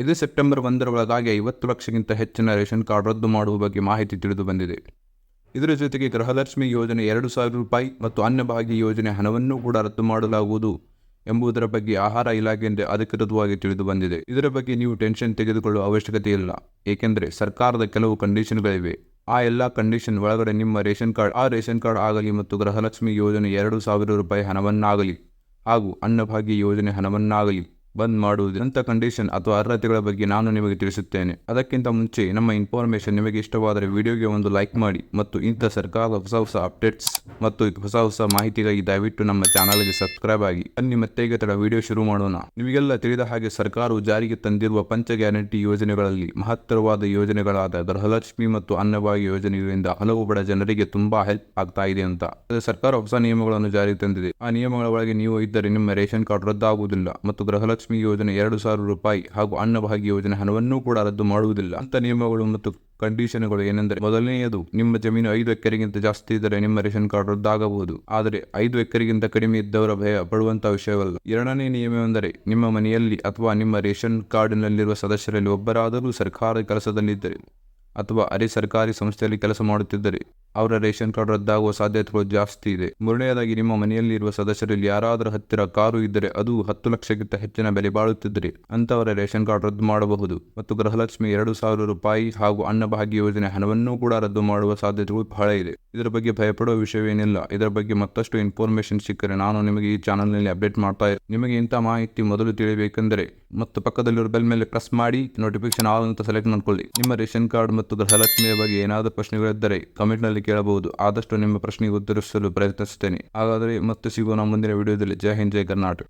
ಇದು ಸೆಪ್ಟೆಂಬರ್ 1ರ ಒಳಗಾಗಿ 50 ಲಕ್ಷಕ್ಕಿಂತ ಹೆಚ್ಚಿನ ರೇಷನ್ ಕಾರ್ಡ್ ರದ್ದು ಮಾಡುವ ಬಗ್ಗೆ ಮಾಹಿತಿ ತಿಳಿದು ಬಂದಿದೆ. ಇದರ ಜೊತೆಗೆ ಗೃಹಲಕ್ಷ್ಮಿ ಯೋಜನೆ 2,000 ರೂಪಾಯಿ ಮತ್ತು ಅನ್ನಭಾಗ್ಯ ಯೋಜನೆ ಹಣವನ್ನು ಕೂಡ ರದ್ದು ಮಾಡಲಾಗುವುದು ಎಂಬುದರ ಬಗ್ಗೆ ಆಹಾರ ಇಲಾಖೆಯಿಂದ ಅಧಿಕೃತವಾಗಿ ತಿಳಿದು ಬಂದಿದೆ. ಇದರ ಬಗ್ಗೆ ನೀವು ಟೆನ್ಷನ್ ತೆಗೆದುಕೊಳ್ಳುವ ಅವಶ್ಯಕತೆ ಇಲ್ಲ, ಏಕೆಂದರೆ ಸರ್ಕಾರದ ಕೆಲವು ಕಂಡೀಷನ್ಗಳಿವೆ. ಆ ಎಲ್ಲ ಕಂಡೀಷನ್ ಒಳಗಡೆ ನಿಮ್ಮ ರೇಷನ್ ಕಾರ್ಡ್ ಆಗಲಿ ಮತ್ತು ಗೃಹಲಕ್ಷ್ಮಿ ಯೋಜನೆ 2,000 ರೂಪಾಯಿ ಹಣವನ್ನಾಗಲಿ ಹಾಗೂ ಅನ್ನಭಾಗ್ಯ ಯೋಜನೆ ಹಣವನ್ನಾಗಲಿ ಬಂದ್ ಮಾಡುವುದು ಅಂತ ಕಂಡೀಷನ್ ಅಥವಾ ಅರ್ಹತೆಗಳ ಬಗ್ಗೆ ನಾನು ನಿಮಗೆ ತಿಳಿಸುತ್ತೇನೆ. ಅದಕ್ಕಿಂತ ಮುಂಚೆ ನಮ್ಮ ಇನ್ಫಾರ್ಮೇಷನ್ ನಿಮಗೆ ಇಷ್ಟವಾದರೆ ವಿಡಿಯೋಗೆ ಒಂದು ಲೈಕ್ ಮಾಡಿ ಮತ್ತು ಇಂಥ ಸರ್ಕಾರದ ಹೊಸ ಅಪ್ಡೇಟ್ಸ್ ಮತ್ತು ಹೊಸ ಮಾಹಿತಿಗಾಗಿ ದಯವಿಟ್ಟು ನಮ್ಮ ಚಾನಲ್ಗೆ ಸಬ್ಸ್ಕ್ರೈಬ್ ಆಗಿ. ಬನ್ನಿ ಮತ್ತೆ ಈಗ ವಿಡಿಯೋ ಶುರು ಮಾಡೋಣ. ನಿಮಗೆಲ್ಲ ತಿಳಿದ ಹಾಗೆ ಸರ್ಕಾರವು ಜಾರಿಗೆ ತಂದಿರುವ ಪಂಚ ಗ್ಯಾರಂಟಿ ಯೋಜನೆಗಳಲ್ಲಿ ಮಹತ್ತರವಾದ ಯೋಜನೆಗಳಾದ ಗೃಹಲಕ್ಷ್ಮಿ ಮತ್ತು ಅನ್ನಭಾಗ್ಯ ಯೋಜನೆಗಳಿಂದ ಹಲವು ಬಡ ಜನರಿಗೆ ತುಂಬಾ ಹೆಲ್ಪ್ ಆಗ್ತಾ ಇದೆ ಅಂತ ಸರ್ಕಾರ ಹೊಸ ನಿಯಮಗಳನ್ನು ಜಾರಿಗೆ ತಂದಿದೆ. ಆ ನಿಯಮಗಳ ಒಳಗೆ ನೀವು ಇದ್ದರೆ ನಿಮ್ಮ ರೇಷನ್ ಕಾರ್ಡ್ ರದ್ದಾಗುವುದಿಲ್ಲ ಮತ್ತು ಗೃಹಲಕ್ಷ್ಮಿ ಯೋಜನೆ 2,000 ರೂಪಾಯಿ ಹಾಗೂ ಅನ್ನಭಾಗ್ಯ ಯೋಜನೆ ಹಣವನ್ನೂ ಕೂಡ ರದ್ದು ಮಾಡುವುದಿಲ್ಲ. ಅಂತ ನಿಯಮಗಳು ಮತ್ತು ಕಂಡೀಷನ್ಗಳು ಏನೆಂದರೆ, ಮೊದಲನೆಯದು, ನಿಮ್ಮ ಜಮೀನು 5 ಎಕರೆಗಿಂತ ಜಾಸ್ತಿ ಇದ್ದರೆ ನಿಮ್ಮ ರೇಷನ್ ಕಾರ್ಡ್ ರದ್ದಾಗಬಹುದು. ಆದರೆ 5 ಎಕರೆಗಿಂತ ಕಡಿಮೆ ಇದ್ದವರ ಭಯ ಪಡುವಂತಹ ವಿಷಯವಲ್ಲ. ಎರಡನೇ ನಿಯಮವೆಂದರೆ, ನಿಮ್ಮ ಮನೆಯಲ್ಲಿ ಅಥವಾ ನಿಮ್ಮ ರೇಷನ್ ಕಾರ್ಡಿನಲ್ಲಿರುವ ಸದಸ್ಯರಲ್ಲಿ ಒಬ್ಬರಾದರೂ ಸರ್ಕಾರಿ ಕೆಲಸದಲ್ಲಿದ್ದರೆ ಅಥವಾ ಅರೆ ಸರ್ಕಾರಿ ಸಂಸ್ಥೆಯಲ್ಲಿ ಕೆಲಸ ಮಾಡುತ್ತಿದ್ದರೆ ಅವರ ರೇಷನ್ ಕಾರ್ಡ್ ರದ್ದಾಗುವ ಸಾಧ್ಯತೆಗಳು ಜಾಸ್ತಿ ಇದೆ. ಮೂರನೆಯದಾಗಿ, ನಿಮ್ಮ ಮನೆಯಲ್ಲಿ ಇರುವ ಸದಸ್ಯರಲ್ಲಿ ಯಾರಾದರೂ ಹತ್ತಿರ ಕಾರು ಇದ್ದರೆ ಅದು 10 ಲಕ್ಷಕ್ಕಿಂತ ಹೆಚ್ಚಿನ ಬೆಲೆ ಬಾಳುತ್ತಿದ್ದರೆ ಅಂತವರ ರೇಷನ್ ಕಾರ್ಡ್ ರದ್ದು ಮಾಡಬಹುದು. ಮತ್ತು ಗೃಹಲಕ್ಷ್ಮಿ 2,000 ರೂಪಾಯಿ ಹಾಗೂ ಅನ್ನಭಾಗ್ಯ ಯೋಜನೆ ಹಣವನ್ನೂ ಕೂಡ ರದ್ದು ಮಾಡುವ ಸಾಧ್ಯತೆಗಳು ಬಹಳ ಇದೆ. ಇದರ ಬಗ್ಗೆ ಭಯಪಡುವ ವಿಷಯವೇನಿಲ್ಲ. ಇದರ ಬಗ್ಗೆ ಮತ್ತಷ್ಟು ಇನ್ಫಾರ್ಮೇಶನ್ ಸಿಕ್ಕರೆ ನಾನು ನಿಮಗೆ ಈ ಚಾನಲ್ನಲ್ಲಿ ಅಪ್ಡೇಟ್ ಮಾಡ್ತಾ ಇರ್ತೀನಿ. ನಿಮಗೆ ಇಂಥ ಮಾಹಿತಿ ಮೊದಲು ತಿಳಿಯಬೇಕೆಂದರೆ ಮತ್ತು ಪಕ್ಕದಲ್ಲಿರುವ ಬೆಲ್ ಮೇಲೆ ಪ್ರೆಸ್ ಮಾಡಿ ನೋಟಿಫಿಕೇಶನ್ ಆಲ್ ಅಂತ ಸೆಲೆಕ್ಟ್ ಮಾಡ್ಕೊಳ್ಳಿ. ನಿಮ್ಮ ರೇಷನ್ ಕಾರ್ಡ್ ಮತ್ತು ಗೃಹಲಕ್ಷ್ಮಿಯ ಬಗ್ಗೆ ಏನಾದರೂ ಪ್ರಶ್ನೆಗಳಿದ್ದರೆ ಕಮೆಂಟ್ ನಲ್ಲಿ ಕೇಳಬಹುದು. ಆದಷ್ಟು ನಿಮ್ಮ ಪ್ರಶ್ನೆಗೆ ಉತ್ತರಿಸಲು ಪ್ರಯತ್ನಿಸುತ್ತೇನೆ. ಹಾಗಾದರೆ ಮತ್ತೆ ಸಿಗೋಣ ಮುಂದಿನ ವಿಡಿಯೋದಲ್ಲಿ. ಜೈ ಹಿಂದ್, ಜೈ ಕರ್ನಾಟಕ.